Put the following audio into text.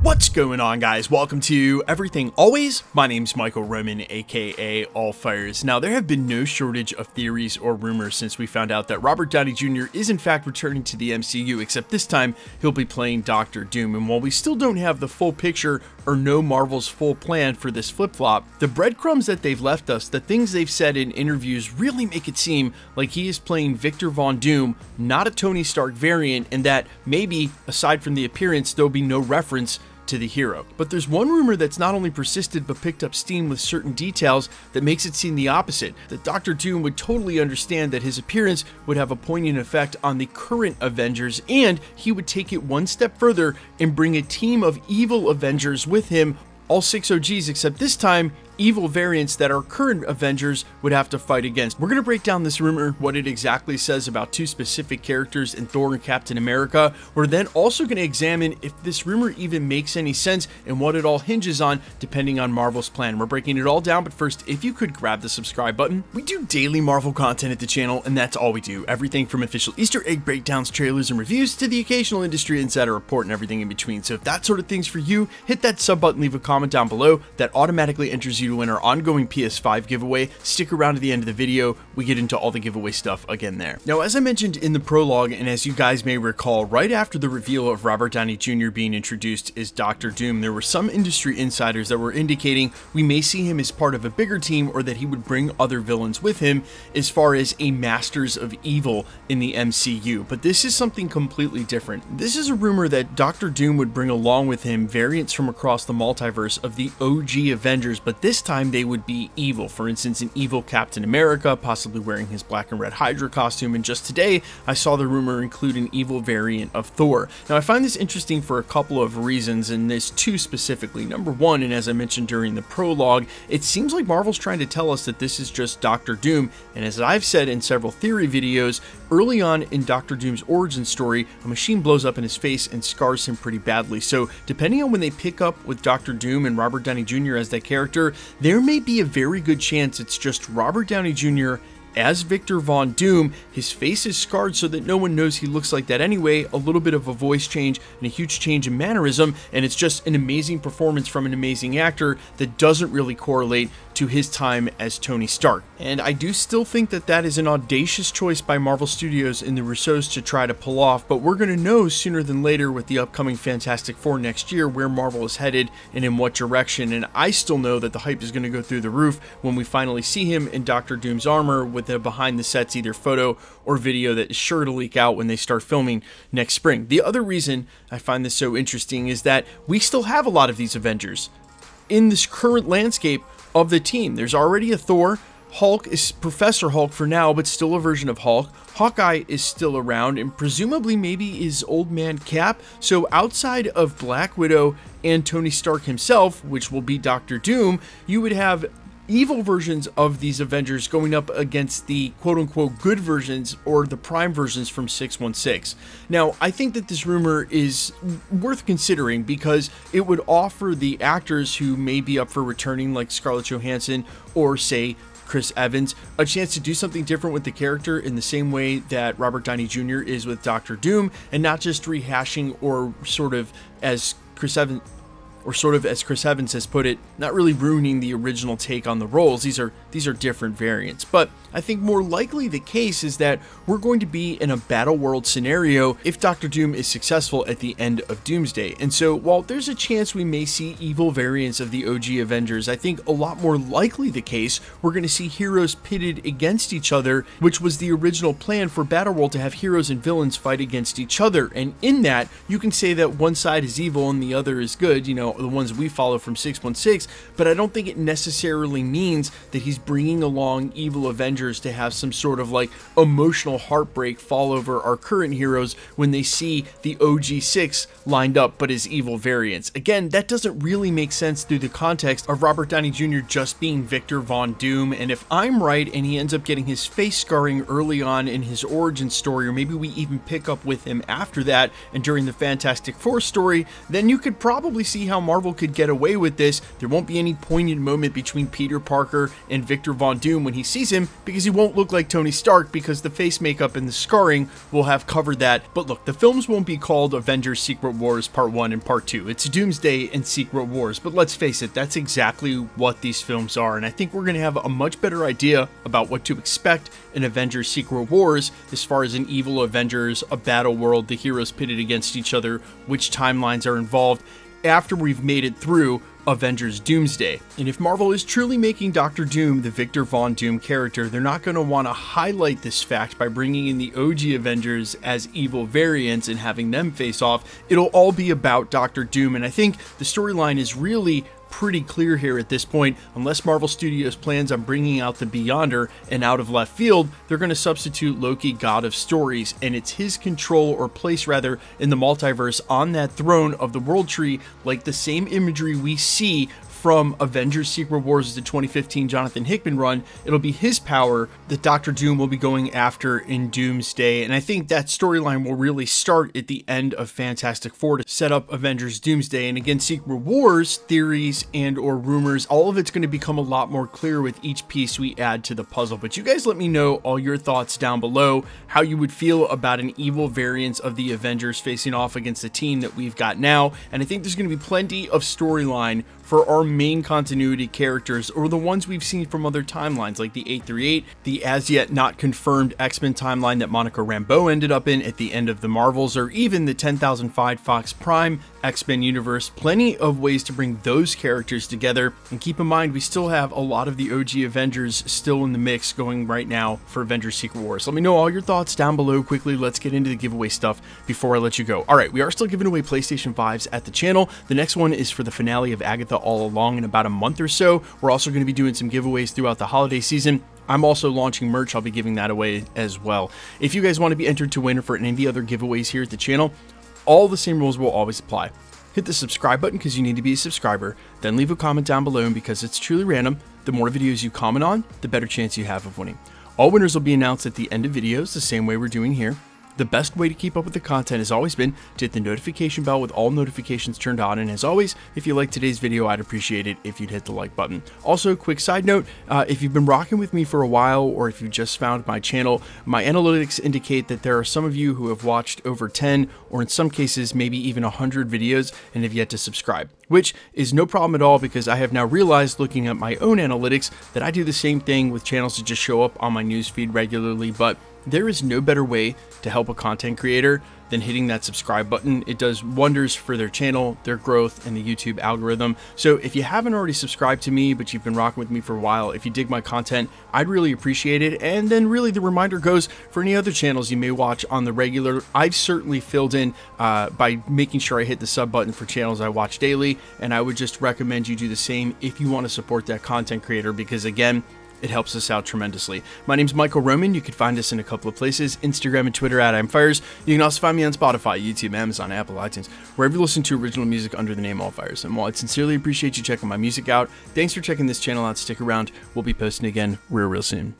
What's going on, guys? Welcome to Everything Always. My name's Michael Roman, aka Allfires. Now, there have been no shortage of theories or rumors since we found out that Robert Downey Jr. is in fact returning to the MCU, except this time he'll be playing Doctor Doom. And while we still don't have the full picture or know Marvel's full plan for this flip-flop, the breadcrumbs that they've left us, the things they've said in interviews, really make it seem like he is playing Victor Von Doom, not a Tony Stark variant, and that maybe, aside from the appearance, there'll be no reference to the hero. But there's one rumor that's not only persisted but picked up steam with certain details that makes it seem the opposite, that Doctor Doom would totally understand that his appearance would have a poignant effect on the current Avengers, and he would take it one step further and bring a team of evil Avengers with him, all 6 OGs, except this time evil variants that our current Avengers would have to fight against. We're going to break down this rumor, what it exactly says about two specific characters in Thor and Captain America. We're then also going to examine if this rumor even makes any sense and what it all hinges on depending on Marvel's plan. We're breaking it all down, but first, if you could grab the subscribe button. We do daily Marvel content at the channel, and that's all we do. Everything from official Easter egg breakdowns, trailers, and reviews to the occasional industry insider report and everything in between. So if that sort of thing's for you, hit that sub button, leave a comment down below. That automatically enters you to win our ongoing PS5 giveaway. Stick around to the end of the video. We get into all the giveaway stuff again there. Now, as I mentioned in the prologue, and as you guys may recall, right after the reveal of Robert Downey Jr. being introduced as Doctor Doom, there were some industry insiders that were indicating we may see him as part of a bigger team, or that he would bring other villains with him as far as a Masters of Evil in the MCU. But this is something completely different. This is a rumor that Doctor Doom would bring along with him variants from across the multiverse of the OG Avengers, but this time they would be evil. For instance, an evil Captain America, possibly wearing his black and red Hydra costume, and just today I saw the rumor include an evil variant of Thor. Now, I find this interesting for a couple of reasons, and there's two specifically. Number one, and as I mentioned during the prologue, it seems like Marvel's trying to tell us that this is just Doctor Doom, and as I've said in several theory videos, early on in Doctor Doom's origin story, a machine blows up in his face and scars him pretty badly. So depending on when they pick up with Doctor Doom and Robert Downey Jr. as that character, there may be a very good chance it's just Robert Downey Jr. as Victor Von Doom. His face is scarred so that no one knows he looks like that anyway, a little bit of a voice change and a huge change in mannerism, and it's just an amazing performance from an amazing actor that doesn't really correlate to his time as Tony Stark. And I do still think that that is an audacious choice by Marvel Studios and the Russos to try to pull off, but we're going to know sooner than later with the upcoming Fantastic Four next year where Marvel is headed and in what direction, and I still know that the hype is going to go through the roof when we finally see him in Doctor Doom's armor with a behind the sets either photo or video that is sure to leak out when they start filming next spring. The other reason I find this so interesting is that we still have a lot of these Avengers in this current landscape of the team. There's already a Thor. Hulk is Professor Hulk for now, but still a version of Hulk. Hawkeye is still around, and presumably maybe is Old Man Cap. So outside of Black Widow and Tony Stark himself, which will be Doctor Doom, you would have evil versions of these Avengers going up against the quote-unquote good versions or the prime versions from 616. Now, I think that this rumor is worth considering because it would offer the actors who may be up for returning, like Scarlett Johansson or, say, Chris Evans, a chance to do something different with the character in the same way that Robert Downey Jr. is with Doctor Doom, and not just rehashing or sort of as Chris Evans has put it, not really ruining the original take on the roles. These are different variants. But I think more likely the case is that we're going to be in a battle world scenario if Doctor Doom is successful at the end of Doomsday. And so while there's a chance we may see evil variants of the OG Avengers, I think a lot more likely the case we're going to see heroes pitted against each other, which was the original plan for Battle World, to have heroes and villains fight against each other. And in that, you can say that one side is evil and the other is good, you know, the ones we follow from 616, but I don't think it necessarily means that he's bringing along evil Avengers to have some sort of like emotional heartbreak fall over our current heroes when they see the OG6 lined up but as evil variants. Again, that doesn't really make sense through the context of Robert Downey Jr. just being Victor Von Doom, and if I'm right and he ends up getting his face scarring early on in his origin story, or maybe we even pick up with him after that and during the Fantastic Four story, then you could probably see how Marvel could get away with this. There won't be any poignant moment between Peter Parker and Victor Von Doom when he sees him, because because he won't look like Tony Stark because the face makeup and the scarring will have covered that. But look, the films won't be called Avengers Secret Wars Part 1 and Part 2. It's Doomsday and Secret Wars, but let's face it, that's exactly what these films are, and I think we're going to have a much better idea about what to expect in Avengers Secret Wars as far as an evil Avengers, a battle world, the heroes pitted against each other, which timelines are involved, after we've made it through Avengers Doomsday. And if Marvel is truly making Dr. Doom the Victor Von Doom character, they're not going to want to highlight this fact by bringing in the OG Avengers as evil variants and having them face off. It'll all be about Dr. Doom, and I think the storyline is really pretty clear here at this point. Unless Marvel Studios plans on bringing out the Beyonder and out of left field, they're going to substitute Loki, God of Stories, and it's his control, or place rather, in the multiverse on that throne of the World Tree, like the same imagery we see from Avengers Secret Wars, the 2015 Jonathan Hickman run. It'll be his power that Dr. Doom will be going after in Doomsday, and I think that storyline will really start at the end of Fantastic Four to set up Avengers Doomsday. And again, Secret Wars theories and or rumors, all of it's going to become a lot more clear with each piece we add to the puzzle. But you guys let me know all your thoughts down below, how you would feel about an evil variance of the Avengers facing off against the team that we've got now. And I think there's going to be plenty of storyline for our main continuity characters, or the ones we've seen from other timelines like the 838, the as yet not confirmed X-Men timeline that Monica Rambeau ended up in at the end of the Marvels, or even the 10,005 Fox Prime X-Men universe. Plenty of ways to bring those characters together, and keep in mind we still have a lot of the OG Avengers still in the mix going right now for Avengers Secret Wars. Let me know all your thoughts down below quickly. Let's get into the giveaway stuff before I let you go. Alright, we are still giving away PlayStation 5s at the channel. The next one is for the finale of Agatha All Along in about a month or so. We're also going to be doing some giveaways throughout the holiday season. I'm also launching merch. I'll be giving that away as well. If you guys want to be entered to win for any of the other giveaways here at the channel, all the same rules will always apply. Hit the subscribe button because you need to be a subscriber, then leave a comment down below, and because it's truly random, the more videos you comment on, the better chance you have of winning. All winners will be announced at the end of videos, the same way we're doing here. The best way to keep up with the content has always been to hit the notification bell with all notifications turned on, and as always, if you liked today's video, I'd appreciate it if you'd hit the like button. Also, quick side note, if you've been rocking with me for a while, or if you just found my channel, my analytics indicate that there are some of you who have watched over 10, or in some cases maybe even 100 videos and have yet to subscribe, which is no problem at all, because I have now realized, looking at my own analytics, that I do the same thing with channels that just show up on my newsfeed regularly. But there is no better way to help a content creator than hitting that subscribe button. It does wonders for their channel, their growth, and the YouTube algorithm. So if you haven't already subscribed to me, but you've been rocking with me for a while, if you dig my content, I'd really appreciate it. And then really the reminder goes for any other channels you may watch on the regular. I've certainly filled in by making sure I hit the sub button for channels I watch daily, and I would just recommend you do the same if you want to support that content creator, because again, it helps us out tremendously. My name's Michael Roman. You can find us in a couple of places, Instagram and Twitter at I'mFires. You can also find me on Spotify, YouTube, Amazon, Apple, iTunes, wherever you listen to original music under the name AllFires. And while I sincerely appreciate you checking my music out, thanks for checking this channel out. Stick around. We'll be posting again real soon.